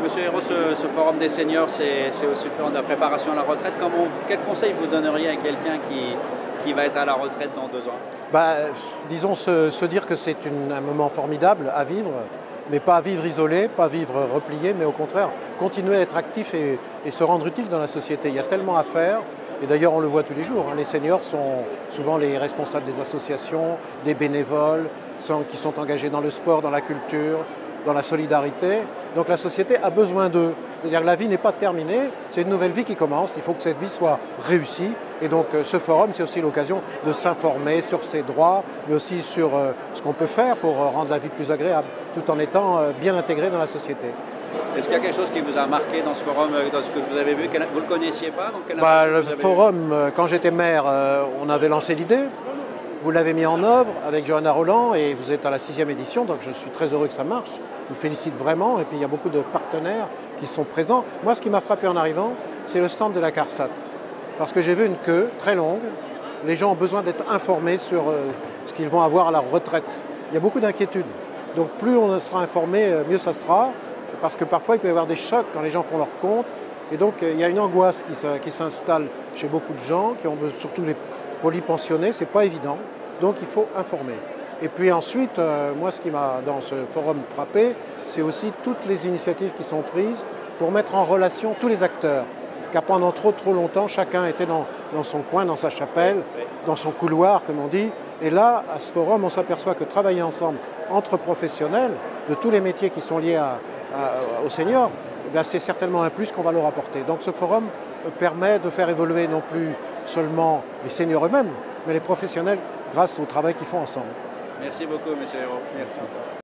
Monsieur Hérault, ce forum des seniors, c'est aussi le forum de la préparation à la retraite. Quel conseil vous donneriez à quelqu'un qui va être à la retraite dans 2 ans? Disons se dire que c'est un moment formidable à vivre, mais pas à vivre isolé, pas vivre replié, mais au contraire, continuer à être actif et se rendre utile dans la société. Il y a tellement à faire, et d'ailleurs on le voit tous les jours, hein, les seniors sont souvent les responsables des associations, des bénévoles, qui sont engagés dans le sport, dans la culture, dans la solidarité. Donc la société a besoin d'eux. C'est-à-dire que la vie n'est pas terminée, c'est une nouvelle vie qui commence, il faut que cette vie soit réussie. Et donc ce forum, c'est aussi l'occasion de s'informer sur ses droits, mais aussi sur ce qu'on peut faire pour rendre la vie plus agréable, tout en étant bien intégré dans la société. Est-ce qu'il y a quelque chose qui vous a marqué dans ce forum, dans ce que vous avez vu? Vous ne le connaissiez pas? Le forum, quand j'étais maire, on avait lancé l'idée. Vous l'avez mis en œuvre avec Johanna Roland et vous êtes à la 6e édition, donc je suis très heureux que ça marche. Je vous félicite vraiment et puis il y a beaucoup de partenaires qui sont présents. Moi, ce qui m'a frappé en arrivant, c'est le stand de la CARSAT. Parce que j'ai vu une queue très longue. Les gens ont besoin d'être informés sur ce qu'ils vont avoir à la retraite. Il y a beaucoup d'inquiétudes. Donc plus on sera informé, mieux ça sera. Parce que parfois, il peut y avoir des chocs quand les gens font leur compte. Et donc, il y a une angoisse qui s'installe chez beaucoup de gens, surtout les polypensionnés, c'est pas évident, donc il faut informer. Et puis ensuite, moi ce qui m'a dans ce forum frappé, c'est aussi toutes les initiatives qui sont prises pour mettre en relation tous les acteurs. Car pendant trop longtemps, chacun était dans son coin, dans sa chapelle, dans son couloir, comme on dit. Et là, à ce forum, on s'aperçoit que travailler ensemble entre professionnels de tous les métiers qui sont liés aux seniors, c'est certainement un plus qu'on va leur apporter. Donc ce forum permet de faire évoluer non plus seulement les seniors eux-mêmes, mais les professionnels grâce au travail qu'ils font ensemble. Merci beaucoup, Monsieur Hérault. Merci.